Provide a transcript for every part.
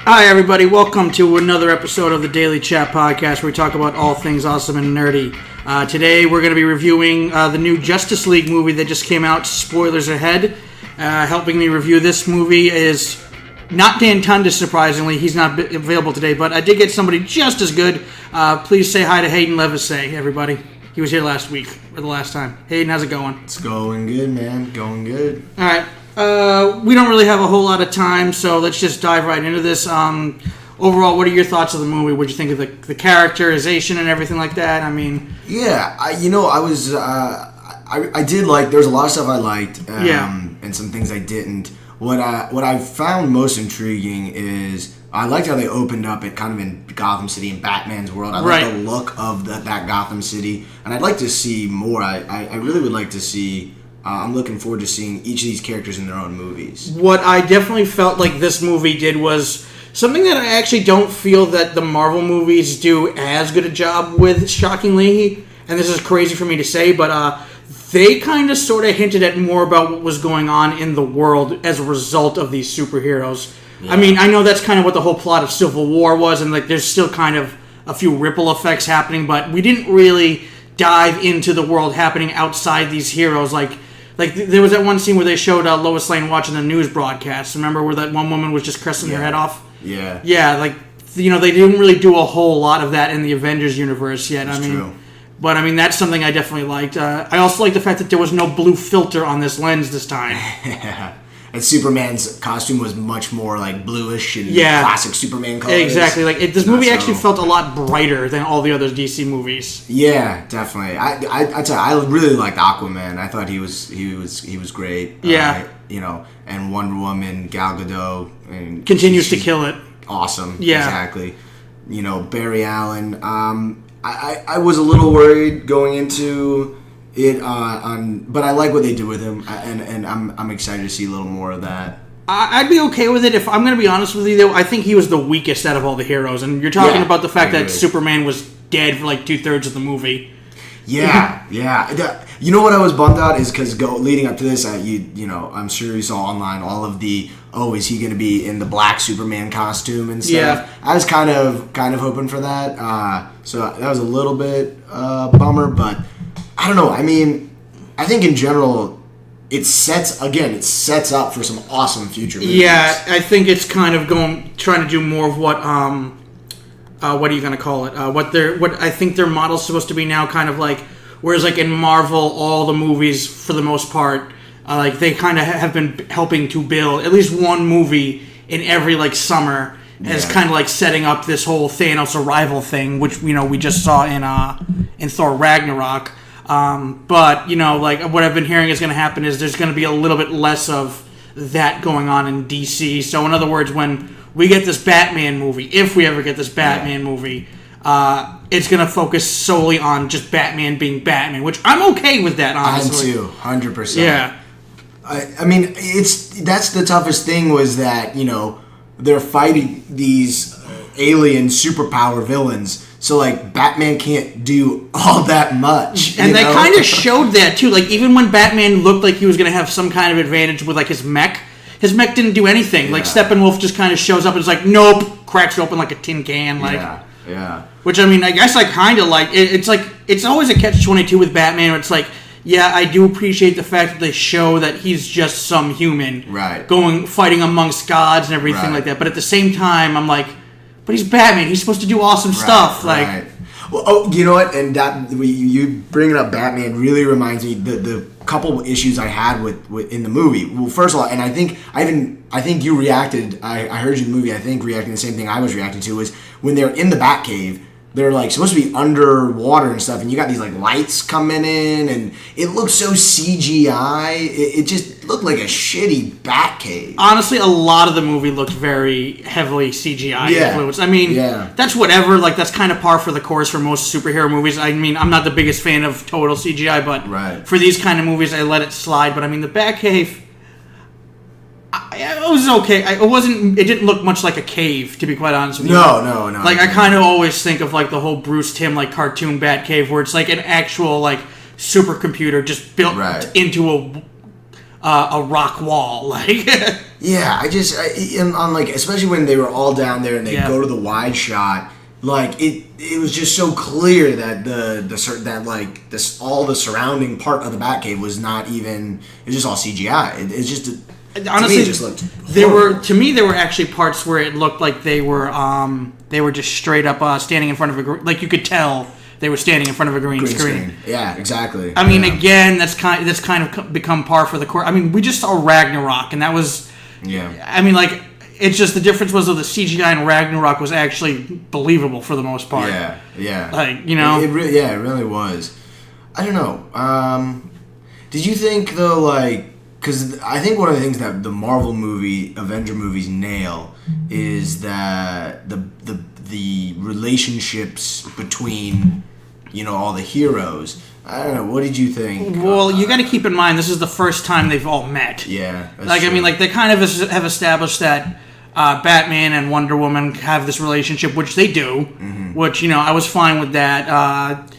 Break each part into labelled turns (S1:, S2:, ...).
S1: Hi, everybody. Welcome to another episode of the Daily Chat Podcast, where we talk about all things awesome and nerdy. Today, we're going to be reviewing the new Justice League movie that just came out. Spoilers ahead. Helping me review this movie is not Dan Tundis, surprisingly. He's not available today, but I did get somebody just as good. Please say hi to Hayden Livesay, everybody. He was here last week, or the last time. Hayden, how's it going?
S2: It's going good, man. Going good.
S1: All right. We don't really have a whole lot of time, so let's just dive right into this. Overall, what are your thoughts of the movie? What did you think of the characterization and everything like that? I mean...
S2: Yeah, I did like... There's a lot of stuff I liked, and some things I didn't. What I found most intriguing is... I liked how they opened up it kind of in Gotham City in Batman's world. I like the look of that Gotham City, and I'd like to see more. I really would like to see... I'm looking forward to seeing each of these characters in their own movies.
S1: What I definitely felt like this movie did was something that I actually don't feel that the Marvel movies do as good a job with, shockingly. And this is crazy for me to say, but they kind of sort of hinted at more about what was going on in the world as a result of these superheroes. Yeah. I mean, I know that's kind of what the whole plot of Civil War was, and like there's still kind of a few ripple effects happening, but we didn't really dive into the world happening outside these heroes. Like there was that one scene where they showed Lois Lane watching the news broadcast. Remember where that one woman was just cresting her head off?
S2: Yeah.
S1: Yeah, like, you know, they didn't really do a whole lot of that in the Avengers universe yet.
S2: That's true.
S1: But, I mean, that's something I definitely liked. I also like the fact that there was no blue filter on this lens this time.
S2: Yeah. And Superman's costume was much more, like, bluish and classic Superman colors.
S1: Exactly. Like, this movie actually felt a lot brighter than all the other DC movies.
S2: Yeah, definitely. I really liked Aquaman. I thought he was great.
S1: Yeah.
S2: And Wonder Woman, Gal Gadot. And
S1: continues to kill it.
S2: Awesome.
S1: Yeah.
S2: Exactly. Barry Allen. I was a little worried going into... but I like what they did with him, and I'm excited to see a little more of that.
S1: I'd be okay with it if I'm going to be honest with you. Though I think he was the weakest out of all the heroes, and you're talking about the fact that Superman was dead for like 2/3 of the movie.
S2: Yeah. You know what I was bummed out is because leading up to this, I'm sure you saw online all of the is he going to be in the black Superman costume and stuff?
S1: Yeah.
S2: I was kind of hoping for that, so that was a little bit bummer, but. I don't know. I mean, I think in general, it sets up for some awesome future movies.
S1: Yeah, I think it's kind of trying to do more of what are you going to call it? What I think their model's supposed to be now, kind of like, whereas like in Marvel, all the movies for the most part, like they kind of have been helping to build at least one movie in every like summer. As kind of like setting up this whole Thanos arrival thing, which we just saw in Thor Ragnarok. But like what I've been hearing is going to happen is there's going to be a little bit less of that going on in DC. So in other words, when we get this Batman movie, if we ever get this Batman movie, it's going to focus solely on just Batman being Batman, which I'm okay with that, honestly.
S2: I'm too, 100%.
S1: Yeah.
S2: I mean, that's the toughest thing was that, they're fighting these alien superpower villains. So, like, Batman can't do all that much.
S1: And they kind of showed that, too. Like, even when Batman looked like he was going to have some kind of advantage with, like, his mech didn't do anything. Yeah. Like, Steppenwolf just kind of shows up and is like, nope, cracks it open like a tin can. Like,
S2: yeah.
S1: Which, I mean, I guess I kind of like. It's like, it's always a catch-22 with Batman where it's like, yeah, I do appreciate the fact that they show that he's just some human.
S2: Right.
S1: Fighting amongst gods and everything like that. But at the same time, I'm like, but he's Batman. He's supposed to do awesome stuff. Like,
S2: well, you know what? And that you bringing up Batman really reminds me the couple issues I had with in the movie. Well, first of all, and I think you reacted. I heard you in the movie. I think reacting the same thing I was reacting to was when they're in the Batcave. they're like supposed to be underwater and stuff, and you got these like lights coming in, and it looked so CGI. It just looked like a shitty Batcave.
S1: Honestly, a lot of the movie looked very heavily CGI influenced. I mean, that's whatever. Like, that's kind of par for the course for most superhero movies. I mean, I'm not the biggest fan of total CGI, but for these kind of movies, I let it slide. But I mean, the Batcave, it was okay. It didn't look much like a cave, to be quite honest with you.
S2: No.
S1: Like, I kind of always think of like the whole Bruce Timm like cartoon Batcave, where it's like an actual like supercomputer just built into a rock wall. Like,
S2: yeah, on like, especially when they were all down there and they go to the wide shot. Like, it was just so clear that all the surrounding part of the Batcave was not even. It was just all CGI. It's just.
S1: Honestly,
S2: to me, it just looked
S1: there were actually parts where it looked like they were just straight up standing in front of like you could tell they were standing in front of a green screen.
S2: Yeah, exactly.
S1: I mean, again, that's kind of become par for the course. I mean, we just saw Ragnarok, and that was I mean, like, it's just the difference was that the CGI in Ragnarok was actually believable for the most part.
S2: Yeah.
S1: Like, you know,
S2: it really was. I don't know. Did you think though, like? Because I think one of the things that the Marvel Avenger movies nail is that the relationships between, all the heroes. I don't know. What did you think?
S1: Well, you got to keep in mind this is the first time they've all met.
S2: Yeah.
S1: Like, true. I mean, like, they kind of have established that Batman and Wonder Woman have this relationship, which they do. Mm-hmm. Which I was fine with that.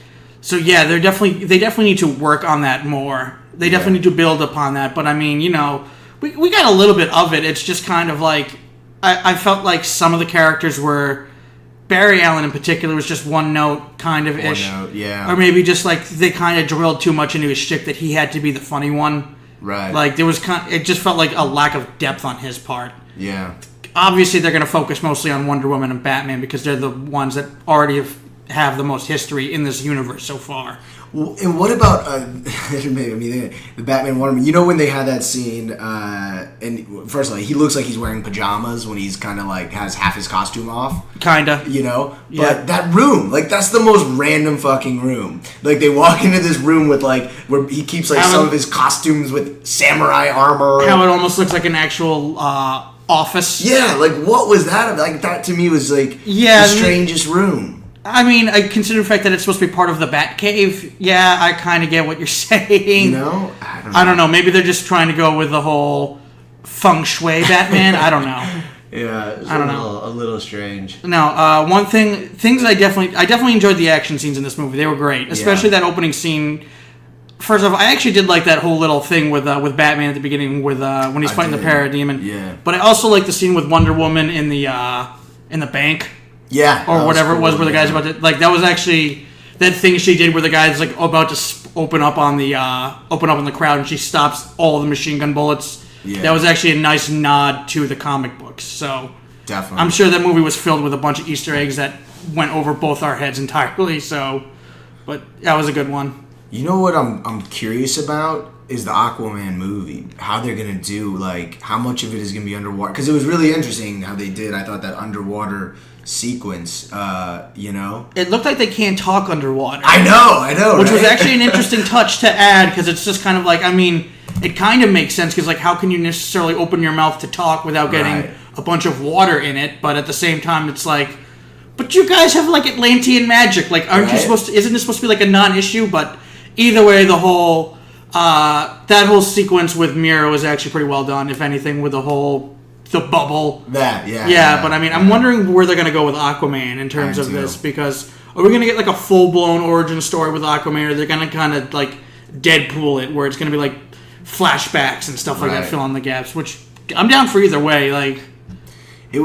S1: So yeah, they definitely need to work on that more. They definitely need to build upon that. But I mean, we got a little bit of it. It's just kind of like I felt like some of the characters were Barry Allen in particular was just one note kind of ish.
S2: One note, yeah.
S1: Or maybe just like they kind of drilled too much into his shtick that he had to be the funny one.
S2: Right.
S1: Like there was it just felt like a lack of depth on his part.
S2: Yeah.
S1: Obviously, they're going to focus mostly on Wonder Woman and Batman because they're the ones that already have the most history in this universe so far.
S2: And what about the Batman Wonder Woman? When they had that scene, and first of all, he looks like he's wearing pajamas when he's kind of like has half his costume off.
S1: Kinda.
S2: But that room, like that's the most random fucking room. Like they walk into this room with like where he keeps like some of his costumes with samurai armor.
S1: How it almost looks like an actual office.
S2: Yeah, like what was that? Like that to me was like the strangest room.
S1: I mean, I consider the fact that it's supposed to be part of the Batcave. Yeah, I kind of get what you're saying.
S2: I
S1: don't know. Maybe they're just trying to go with the whole feng shui Batman. I don't know.
S2: Yeah, it's a little strange.
S1: No, things I definitely enjoyed the action scenes in this movie. They were great, especially that opening scene. First off, I actually did like that whole little thing with Batman at the beginning with when he's fighting the parademon.
S2: Yeah.
S1: But I also like the scene with Wonder Woman in the bank.
S2: Yeah,
S1: or whatever it was where the guy's about to like that was actually that thing she did where the guy's like about to open up in the crowd and she stops all the machine gun bullets. Yeah. That was actually a nice nod to the comic books. So
S2: definitely,
S1: I'm sure that movie was filled with a bunch of Easter eggs that went over both our heads entirely. So, but that was a good one.
S2: You know what I'm curious about is the Aquaman movie. How they're gonna do like how much of it is gonna be underwater? Because it was really interesting how they did. I thought that underwater sequence, It
S1: looked like they can't talk underwater.
S2: I know.
S1: Which was actually an interesting touch to add, because it's just kind of like, I mean, it kind of makes sense, because like, how can you necessarily open your mouth to talk without getting a bunch of water in it? But at the same time, it's like, but you guys have like Atlantean magic. Like, aren't you isn't this supposed to be like a non-issue? But either way, the whole, that whole sequence with Mira was actually pretty well done, if anything, with the bubble. Yeah, but I mean, I'm wondering where they're going to go with Aquaman in terms of this, because are we going to get like a full-blown origin story with Aquaman, or they're going to kind of like Deadpool it, where it's going to be like flashbacks and stuff like that, fill in the gaps, which I'm down for either way. Like,
S2: the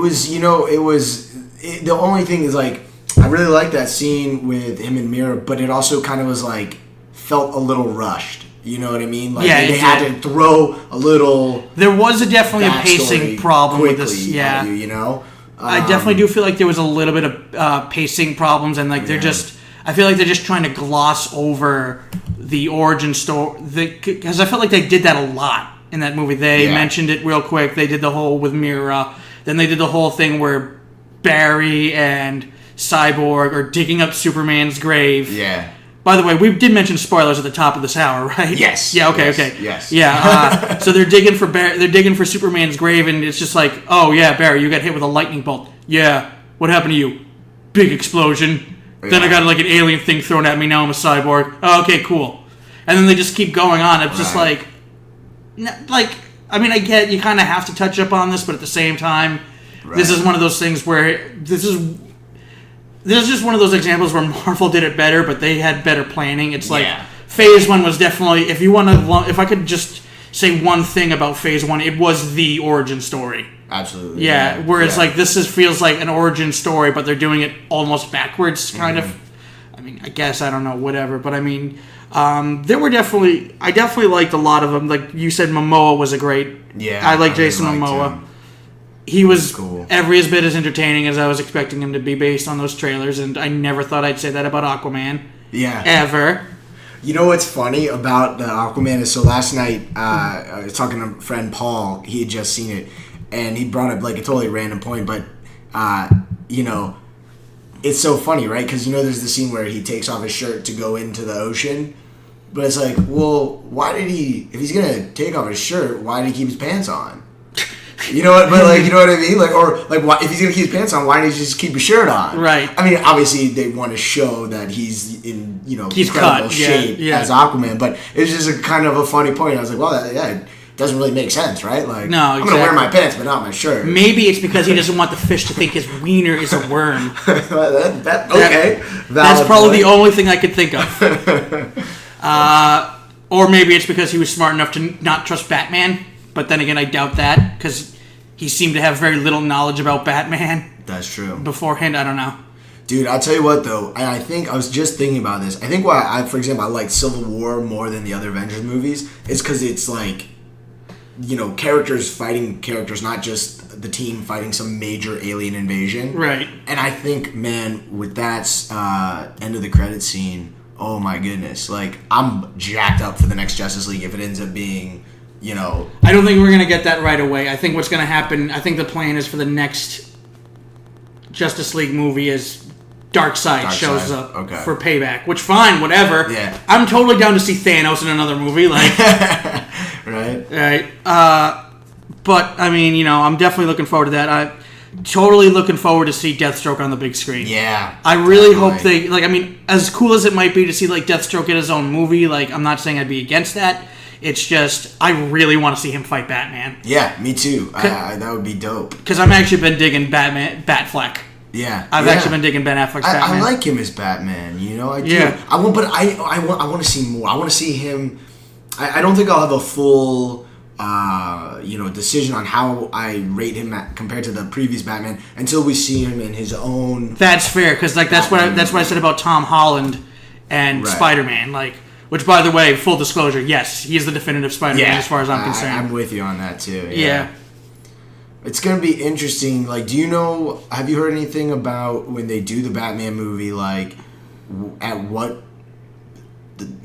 S2: only thing is like, I really like that scene with him and Mira, but it also kind of was like, felt a little rushed. You know what I mean? Like they had to throw a little.
S1: There was definitely a pacing problem with this. Yeah, I definitely do feel like there was a little bit of pacing problems, and like they're just. I feel like they're just trying to gloss over the origin story because I felt like they did that a lot in that movie. They mentioned it real quick. They did the whole with Mira. Then they did the whole thing where Barry and Cyborg or digging up Superman's grave.
S2: Yeah.
S1: By the way, we did mention spoilers at the top of this hour, right?
S2: Yes.
S1: Yeah. Okay.
S2: Yes,
S1: Okay.
S2: yes.
S1: Yeah. So they're digging for Superman's grave, and it's just like, oh yeah, Barry, you got hit with a lightning bolt. Yeah. What happened to you? Big explosion. Yeah. Then I got like an alien thing thrown at me. Now I'm a cyborg. Oh, okay, cool. And then they just keep going on. It's just like, I mean, I get you kind of have to touch up on this, but at the same time, this is one of those things where this is just one of those examples where Marvel did it better, but they had better planning. It's like Phase 1 was definitely, if I could just say one thing about Phase 1, it was the origin story.
S2: Absolutely.
S1: Yeah, whereas like this feels like an origin story, but they're doing it almost backwards, kind of. I mean, I guess, I don't know, whatever. But I mean, I definitely liked a lot of them. Like you said, Momoa was a great.
S2: Yeah,
S1: I like Jason Momoa. Him. He was cool. Every as bit as entertaining as I was expecting him to be based on those trailers, and I never thought I'd say that about Aquaman.
S2: Yeah.
S1: Ever.
S2: You know what's funny about the Aquaman is, so last night, I was talking to a friend Paul, he had just seen it, and he brought up like a totally random point, but, you know, it's so funny, right? Because, you know, there's the scene where he takes off his shirt to go into the ocean, but it's like, well, why did if he's going to take off his shirt, why did he keep his pants on? You know what? But like, you know what I mean? Like, or like, why, if he's gonna keep his pants on, why didn't he just keep his shirt on?
S1: Right.
S2: I mean, obviously they want to show that he's in, you know,
S1: he's
S2: incredible
S1: cut.
S2: shape as Aquaman. But it's just a kind of a funny point. I was like, well, it doesn't really make sense, right? Like,
S1: no,
S2: exactly. I'm gonna wear my pants, but not my shirt.
S1: Maybe it's because he doesn't want the fish to think his wiener is a worm.
S2: Okay.
S1: That's probably the only thing I could think of. Or maybe it's because he was smart enough to not trust Batman. But then again, I doubt that because he seemed to have very little knowledge about Batman.
S2: That's true.
S1: Beforehand, I don't know.
S2: Dude, I'll tell you what, though. I think I was just thinking about this. I think why for example, I like Civil War more than the other Avengers movies is because it's like, you know, characters fighting characters, not just the team fighting some major alien invasion.
S1: Right.
S2: And I think, man, with that end of the credits scene, oh my goodness. Like, I'm jacked up for the next Justice League if it ends up being... You know,
S1: I don't think we're going to get that right away. I think what's going to happen, I think the plan is for the next Justice League movie is Darkseid shows up for payback. Which, fine, whatever.
S2: Yeah.
S1: I'm totally down to see Thanos in another movie. Like,
S2: right.
S1: But, I mean, you know, I'm definitely looking forward to that. I'm totally looking forward to see Deathstroke on the big screen.
S2: Yeah.
S1: I really hope they, like, I mean, as cool as it might be to see, like, Deathstroke get his own movie, like, I'm not saying I'd be against that. It's just, I really want to see him fight Batman.
S2: Yeah, me too. That would be dope.
S1: Because I've actually been digging Batfleck.
S2: Yeah.
S1: I've actually been digging Ben Affleck's Batman.
S2: I like him as Batman, you know? I do.
S1: Yeah.
S2: I want to see more. I want to see him... I don't think I'll have a full... decision on how I rate him compared to the previous Batman until we see him in his own...
S1: That's fair, because like that's what I said about Tom Holland and Spider-Man. Like... Which, by the way, full disclosure, yes, he's the definitive Spider-Man as far as I'm concerned.
S2: I'm with you on that, too.
S1: Yeah.
S2: It's going to be interesting. Like, have you heard anything about when they do the Batman movie, like, at what,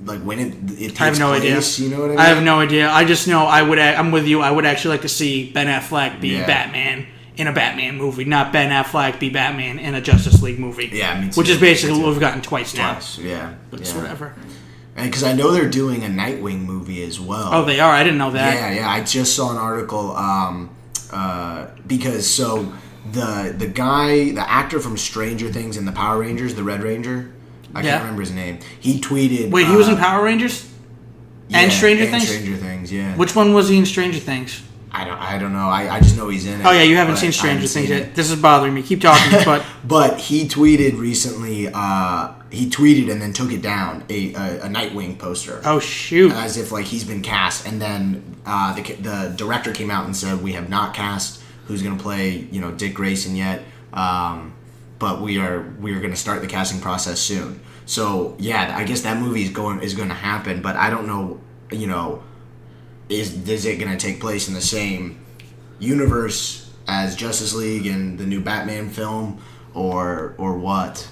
S2: like, when it takes place?
S1: I have no idea.
S2: You know what I mean?
S1: I have no idea. I just know I'm with you. I would actually like to see Ben Affleck be Batman in a Batman movie, not Ben Affleck be Batman in a Justice League movie.
S2: Yeah, me too.
S1: Which is basically what we've gotten twice now.
S2: Yeah.
S1: But it's whatever.
S2: And because I know they're doing a Nightwing movie as well.
S1: Oh, they are? I didn't know that.
S2: Yeah. I just saw an article because the actor from Stranger Things and the Power Rangers, the Red Ranger, I can't remember his name. He tweeted.
S1: Wait, he was in Power Rangers? And Stranger Things?
S2: Stranger Things, yeah.
S1: Which one was he in Stranger Things?
S2: I don't know. I just know he's in it.
S1: Oh yeah, you haven't seen Stranger Things yet. This is bothering me. Keep talking, but
S2: but he tweeted recently. He tweeted and then took it down a Nightwing poster.
S1: Oh shoot!
S2: As if like he's been cast, and then the director came out and said we have not cast who's going to play Dick Grayson yet, but we are going to start the casting process soon. So yeah, I guess that movie is going to happen, but I don't know. Is it going to take place in the same universe as Justice League and the new Batman film, or what?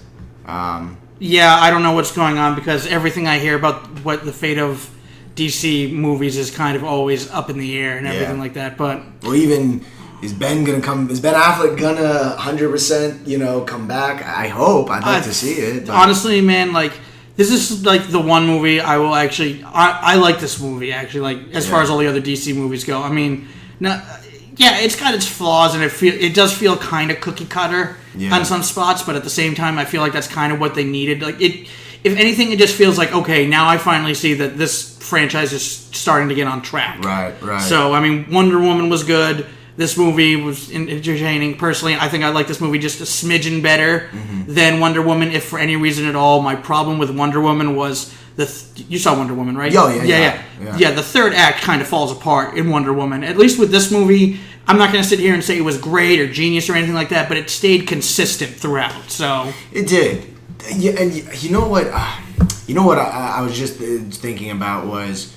S1: Yeah, I don't know what's going on because everything I hear about what the fate of DC movies is kind of always up in the air and everything like that. But
S2: well, even Is Ben Affleck gonna 100%, come back? I hope. I'd like to see it. But.
S1: Honestly, man, like, this is like the one movie I will actually. I like this movie actually. Like, as far as all the other DC movies go, I mean, it's got its flaws, and it does feel kind of cookie cutter on some spots, but at the same time, I feel like that's kind of what they needed. Like, if anything, it just feels like, okay, now I finally see that this franchise is starting to get on track.
S2: Right.
S1: So, I mean, Wonder Woman was good. This movie was entertaining. Personally, I think I like this movie just a smidgen better than Wonder Woman, if for any reason at all. My problem with Wonder Woman was you saw Wonder Woman, right?
S2: Yeah.
S1: The third act kind of falls apart in Wonder Woman. At least with this movie, I'm not going to sit here and say it was great or genius or anything like that, but it stayed consistent throughout. So
S2: it did. Yeah, and you know what? I was just thinking about was,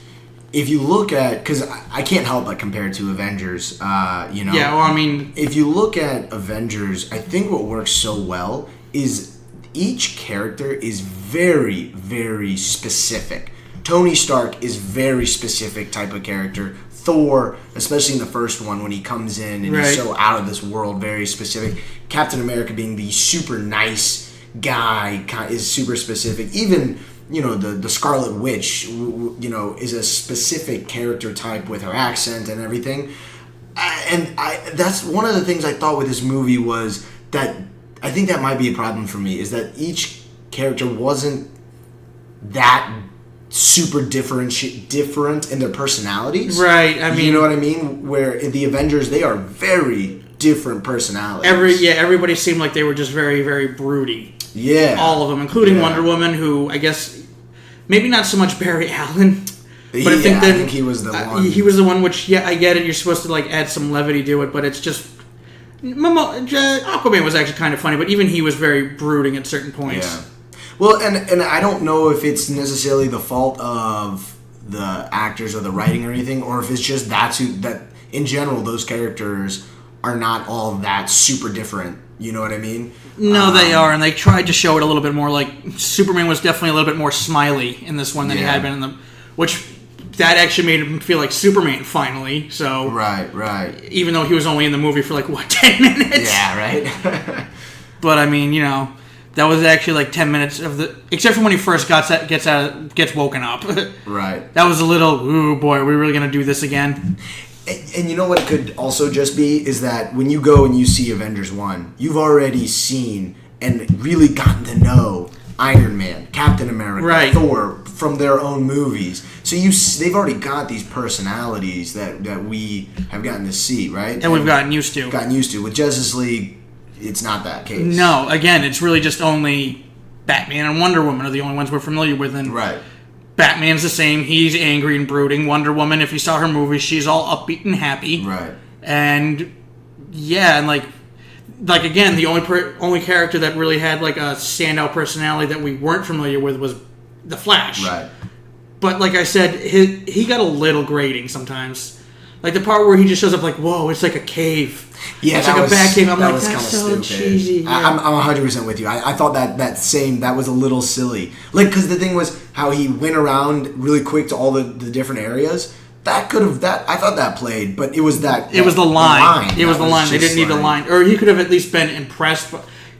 S2: if you look at, because I can't help but compare it to Avengers. Yeah,
S1: well, I mean,
S2: if you look at Avengers, I think what works so well is each character is very, very specific. Tony Stark is very specific type of character. Thor, especially in the first one when he comes in and he's so out of this world, very specific. Captain America being the super nice guy is super specific. Even, the Scarlet Witch, is a specific character type with her accent and everything. That's one of the things I thought with this movie was that I think that might be a problem for me, is that each character wasn't that super different in their personalities.
S1: Right, I mean...
S2: You know what I mean? Where in the Avengers, they are very different personalities.
S1: Everybody seemed like they were just very, very broody.
S2: Yeah.
S1: All of them, including Wonder Woman, who, I guess, maybe not so much Barry Allen, but I think
S2: he was the one.
S1: He was the one, which, I get it, you're supposed to, like, add some levity to it, but it's just... Aquaman was actually kind of funny, but even he was very brooding at certain points.
S2: Yeah. Well, and I don't know if it's necessarily the fault of the actors or the writing or anything, or if it's just that in general, those characters are not all that super different. You know what I mean?
S1: No, they are, and they tried to show it a little bit more. Like, Superman was definitely a little bit more smiley in this one than he had been in the... Which, that actually made him feel like Superman, finally, so...
S2: Right.
S1: Even though he was only in the movie for, 10 minutes?
S2: Yeah, right?
S1: But, I mean, that was actually, 10 minutes of the... Except for when he first gets woken up.
S2: Right.
S1: That was a little, ooh, boy, are we really going to do this again?
S2: And you know what it could also just be is that when you go and you see Avengers 1, you've already seen and really gotten to know Iron Man, Captain America, Thor from their own movies. So they've already got these personalities that we have gotten to see, right?
S1: And we've gotten used to.
S2: With Justice League, it's not that case.
S1: No, again, it's really just only Batman and Wonder Woman are the only ones we're familiar with. And Batman's the same. He's angry and brooding. Wonder Woman, if you saw her movie, she's all upbeat and happy.
S2: Right.
S1: And and again, the only character that really had a standout personality that we weren't familiar with was the Flash.
S2: Right.
S1: But like I said, he got a little grating sometimes. Like the part where he just shows up whoa, it's like a cave.
S2: Yeah,
S1: it's like a bat cave. I'm like, that's so
S2: stupid.
S1: Cheesy. Yeah.
S2: I'm 100% with you. I thought that was a little silly. Because the thing was how he went around really quick to all the different areas. I thought that played, but it was the line. It was the line. They didn't need the line.
S1: Or he could have at least been impressed.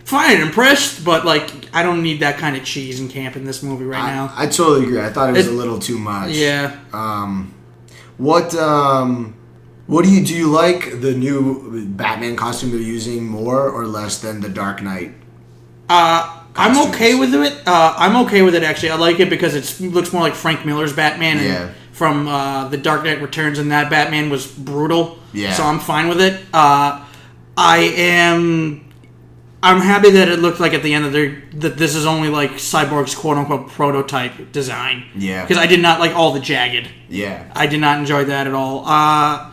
S1: Fine, impressed, but I don't need that kind of cheese and camp in this movie now.
S2: I totally agree. I thought it was a little too much.
S1: Yeah.
S2: What do you like the new Batman costume they're using more or less than the Dark Knight?
S1: I'm okay with it. I'm okay with it, actually. I like it because it looks more like Frank Miller's Batman. And from The Dark Knight Returns, and that Batman was brutal. Yeah. So I'm fine with it. I'm happy that it looked like at the end that this is only Cyborg's quote-unquote prototype design. Yeah. Because I did not like all the jagged.
S2: Yeah.
S1: I did not enjoy that at all. I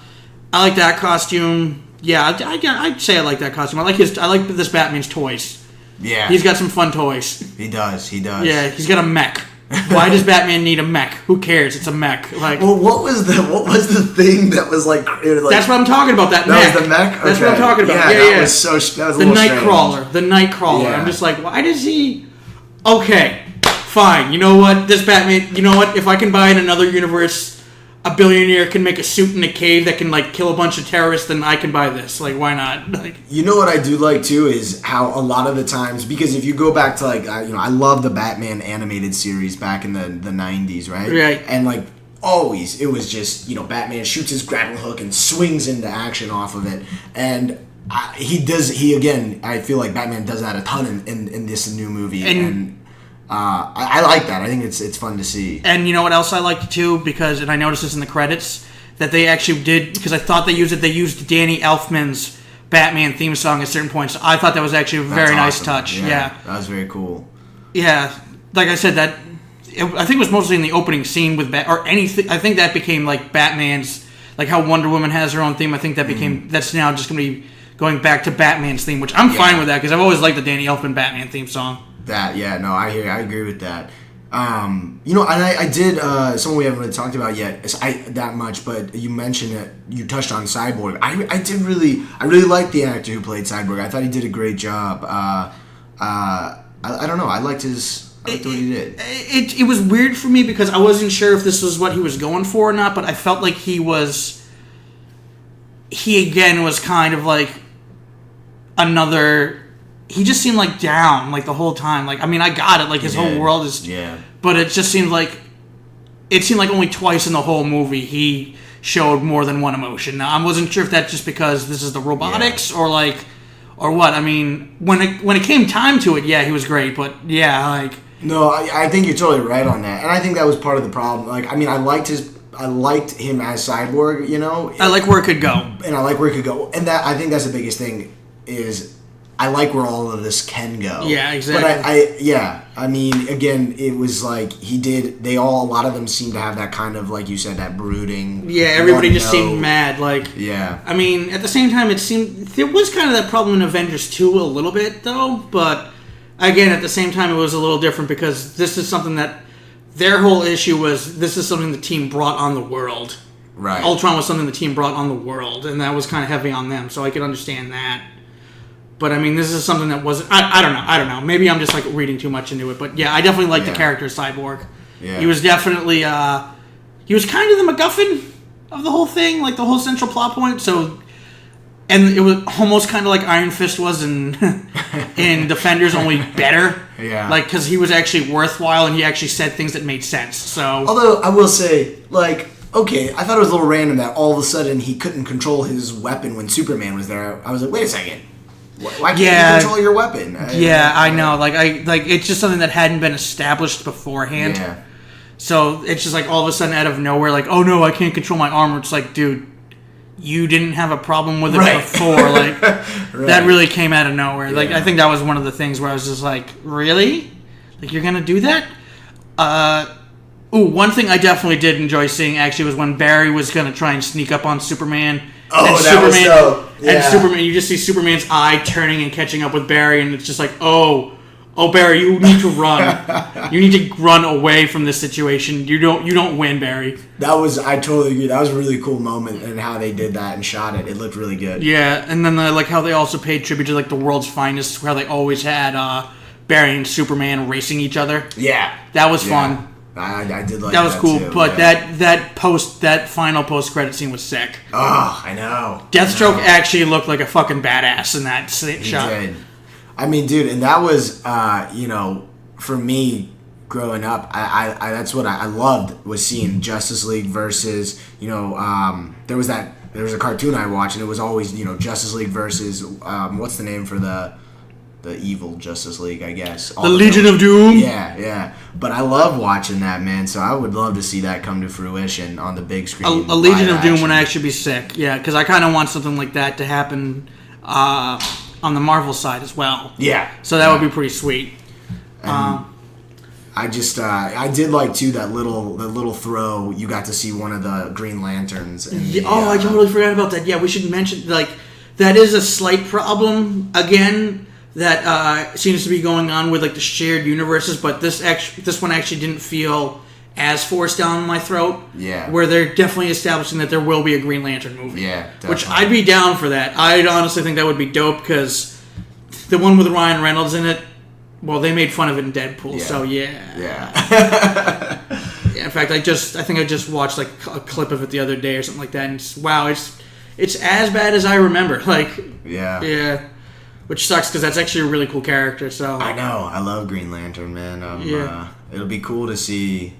S1: like that costume. Yeah, I'd say I like that costume. I like this Batman's toys.
S2: Yeah.
S1: He's got some fun toys.
S2: He does.
S1: Yeah, he's got a mech. Why does Batman need a mech? Who cares? It's a mech.
S2: Well, what was the thing that was
S1: That's what I'm talking about. That mech.
S2: Was the mech? Okay.
S1: That's what I'm talking about. Yeah,
S2: that was so. That was
S1: the Nightcrawler. The Nightcrawler. Yeah. I'm just why does he? Okay, fine. You know what? This Batman. You know what? If I can buy in another universe a billionaire can make a suit in a cave that can like kill a bunch of terrorists, then I can buy this. Like, why not? Like,
S2: you know what I do like too is how a lot of the times, because if you go back to like I love the Batman animated series back in the 90s, right?
S1: Right.
S2: And like always it was just, Batman shoots his grappling hook and swings into action off of it, and I feel like Batman does that a ton in this new movie, and I like that. I think it's fun to see.
S1: And you know what else I liked too, and I noticed this in the credits, that they actually did, because I thought they used Danny Elfman's Batman theme song at certain points. I thought that was actually a very nice touch. Yeah,
S2: that was very cool.
S1: Yeah, like I said, I think it was mostly in the opening scene with or anything. I think that became like Batman's, like how Wonder Woman has her own theme. I think that became that's now just going to be going back to Batman's theme, which I'm fine with that because I've always liked the Danny Elfman Batman theme song.
S2: I agree with that. I did someone we haven't really talked about yet that much, but you mentioned it. You touched on Cyborg. I really liked the actor who played Cyborg. I thought he did a great job. I don't know. I liked what he did.
S1: It was weird for me because I wasn't sure if this was what he was going for or not, but I felt like he again was kind of like he just seemed like down like the whole time. Like, I mean, I got it. Like his whole world is, but it just seemed like only twice in the whole movie he showed more than one emotion. Now, I wasn't sure if that's just because this is the robotics or what. I mean, when it came time to it, he was great, but
S2: no, I think you're totally right on that, and I think that was part of the problem. Like, I mean, I liked him as Cyborg,
S1: I like where it could go,
S2: and that I think that's the biggest thing is I like where all of this can go.
S1: Yeah, exactly.
S2: But I mean, again, it was like a lot of them seem to have that kind of, like you said, that brooding.
S1: Yeah, everybody just seemed mad. Like,
S2: yeah.
S1: I mean, at the same time, it seemed there was kind of that problem in Avengers 2 a little bit, though. But again, at the same time, it was a little different because this is something that their whole issue was. This is something the team brought on the world.
S2: Right.
S1: Ultron was something the team brought on the world, and that was kind of heavy on them. So I could understand that. But I mean, this is something that wasn't. I don't know. Maybe I'm just like reading too much into it. But yeah, I definitely like the character Cyborg.
S2: Yeah.
S1: He was definitely. He was kind of the MacGuffin of the whole thing, like the whole central plot point. So, and it was almost kind of like Iron Fist was in Defenders, only better.
S2: Yeah.
S1: Like, because he was actually worthwhile and he actually said things that made sense. So.
S2: Although I will say, like, okay, I thought it was a little random that all of a sudden he couldn't control his weapon when Superman was there. I was like, wait a second. Why can't you control your weapon?
S1: I know. Like it's just something that hadn't been established beforehand.
S2: Yeah.
S1: So it's just like all of a sudden out of nowhere, like, oh no, I can't control my armor. It's like, dude, you didn't have a problem with it before. Like that really came out of nowhere. Yeah. Like I think that was one of the things where I was just like, really? Like you're gonna do that? One thing I definitely did enjoy seeing actually was when Barry was gonna try and sneak up on Superman. And Superman, you just see Superman's eye turning and catching up with Barry, and it's just like, oh, Barry, you need to run. You need to run away from this situation. You don't win, Barry.
S2: I totally agree. That was a really cool moment, and how they did that and shot it. It looked really good.
S1: Yeah, and then I like how they also paid tribute to like the world's finest, where they always had Barry and Superman racing each other.
S2: Yeah,
S1: that was fun.
S2: I did like that.
S1: That was cool,
S2: too,
S1: but that final post-credit scene was sick.
S2: Oh, I know.
S1: Deathstroke actually looked like a fucking badass in that shot.
S2: He did. I mean, dude, and that was, for me, growing up, I that's what I loved, was seeing Justice League versus, there was a cartoon I watched, and it was always, Justice League versus, what's the name for the evil Justice League, I guess.
S1: The Legion of Doom?
S2: Yeah. But I love watching that, man, so I would love to see that come to fruition on the big screen.
S1: A Legion of Doom would actually be sick, yeah, because I kind of want something like that to happen on the Marvel side as well.
S2: Yeah.
S1: So that would be pretty sweet.
S2: I did like, too, that little throw. You got to see one of the Green Lanterns.
S1: I totally forgot about that. Yeah, we should mention, like, that is a slight problem, again, that seems to be going on with like the shared universes, but this one actually didn't feel as forced down my throat.
S2: Yeah.
S1: Where they're definitely establishing that there will be a Green Lantern movie.
S2: Yeah, definitely.
S1: Which I'd be down for that. I'd honestly think that would be dope because the one with Ryan Reynolds in it, well, they made fun of it in Deadpool, so yeah.
S2: Yeah.
S1: Yeah, fact, I think I just watched like a clip of it the other day or something like that, and it's as bad as I remember. Like, yeah, which sucks because that's actually a really cool character. So
S2: I know, I love Green Lantern, man. It'll be cool to see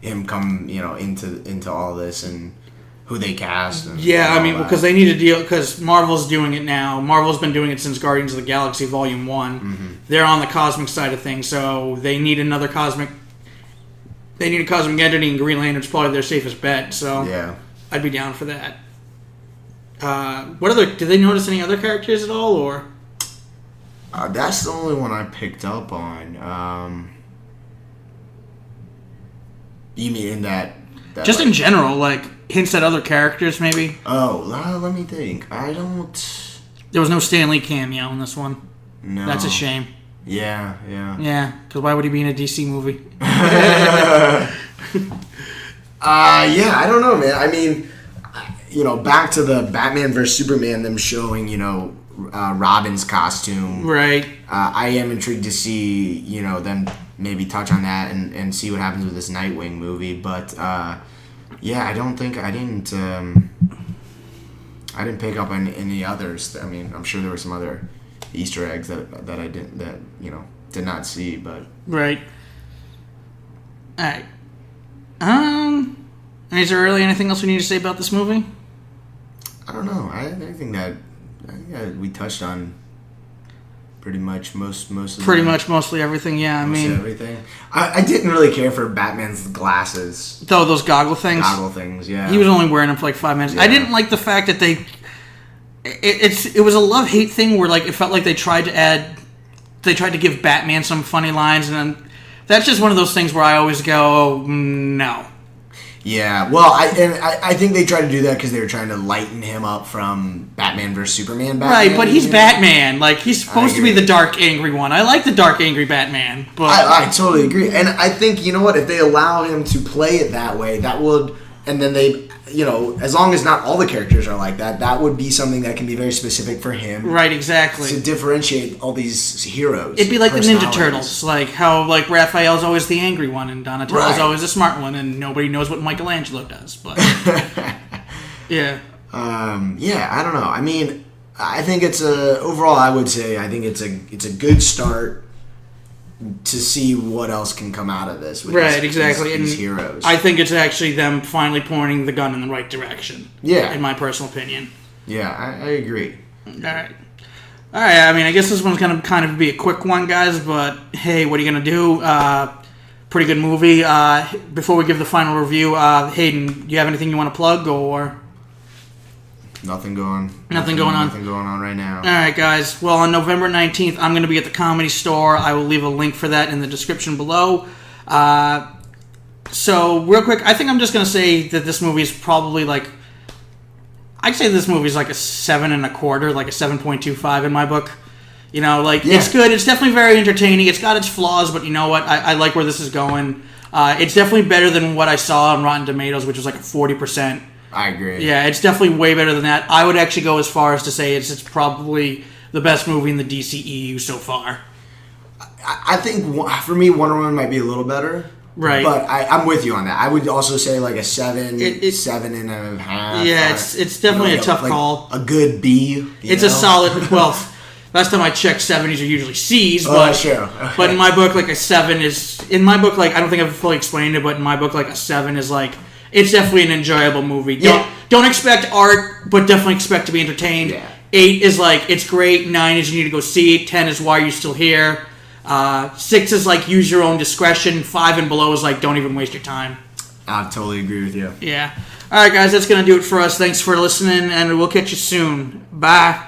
S2: him come, into all this and who they cast. And
S1: I mean, because they need to deal, because Marvel's doing it now. Marvel's been doing it since Guardians of the Galaxy Volume 1.
S2: Mm-hmm.
S1: They're on the cosmic side of things, so they need a cosmic entity, and Green Lantern's probably their safest bet, so
S2: yeah.
S1: I'd be down for that. Did they notice any other characters at all, or?
S2: That's the only one I picked up on. You mean in that
S1: just in general, like, hints at other characters, maybe?
S2: Oh, let me think. I don't...
S1: There was no Stan Lee cameo in this one.
S2: No.
S1: That's a shame.
S2: Yeah.
S1: Yeah, because why would he be in a DC movie?
S2: I don't know, man. I mean, back to the Batman vs. Superman, them showing, Robin's costume.
S1: Right.
S2: I am intrigued to see, them maybe touch on that and see what happens with this Nightwing movie. But, I didn't pick up on any others. I mean, I'm sure there were some other Easter eggs that I did not see, but... Right.
S1: Alright. Is there really anything else we need to say about this movie?
S2: I don't know. I think that we touched on pretty much
S1: mostly everything. Yeah, I mean
S2: everything. I didn't really care for Batman's glasses.
S1: Oh, those goggle things. Yeah. He was only wearing them for like 5 minutes. Yeah. I didn't like the fact that it was a love-hate thing where like it felt like they tried to give Batman some funny lines, and then that's just one of those things where I always go, no.
S2: Yeah, well, I think they tried to do that because they were trying to lighten him up from Batman vs. Superman.
S1: Right, but he's Batman. Like, he's supposed to be the dark, angry one. I like the dark, angry Batman. But
S2: I totally agree. And I think, if they allow him to play it that way, that would... And then they, as long as not all the characters are like that, that would be something that can be very specific for him.
S1: Right, exactly.
S2: To differentiate all these heroes.
S1: It'd be like the Ninja Turtles. Like how Raphael's always the angry one and Donatello's always the smart one, and nobody knows what Michelangelo does. But yeah.
S2: I don't know. I mean, I think overall I would say I think it's a good start to see what else can come out of this with these heroes.
S1: I think it's actually them finally pointing the gun in the right direction.
S2: Yeah.
S1: In my personal opinion.
S2: Yeah, I agree.
S1: Alright, I mean, I guess this one's going to kind of be a quick one, guys, but hey, what are you going to do? Pretty good movie. Before we give the final review, Hayden, do you have anything you want to plug, or...
S2: Nothing going on right now.
S1: All right, guys. Well, on November 19th, I'm going to be at the Comedy Store. I will leave a link for that in the description below. So, real quick, I think I'm just going to say that this movie is probably like... I'd say this movie is like a 7.25, like a 7.25 in my book. It's good. It's definitely very entertaining. It's got its flaws, but you know what? I like where this is going. It's definitely better than what I saw on Rotten Tomatoes, which was like a 40%.
S2: I agree.
S1: Yeah, it's definitely way better than that. I would actually go as far as to say it's probably the best movie in the DCEU so far.
S2: I think, for me, Wonder Woman might be a little better.
S1: Right.
S2: But I'm with you on that. I would also say like a 7.5.
S1: Yeah, it's definitely a tough call.
S2: A good B.
S1: It's a solid, well, last time I checked, 70s are usually C's. But,
S2: sure.
S1: But in my book, like a 7 is, in my book, like, I don't think I've fully explained it, but in my book, like a 7 is like, it's definitely an enjoyable movie. Don't expect art, but definitely expect to be entertained.
S2: Yeah.
S1: 8 is like, it's great. 9 is you need to go see it. 10 is why are you still here. 6 is like, use your own discretion. 5 and below is like, don't even waste your time.
S2: I totally agree with you.
S1: Yeah. All right, guys, that's going to do it for us. Thanks for listening, and we'll catch you soon. Bye.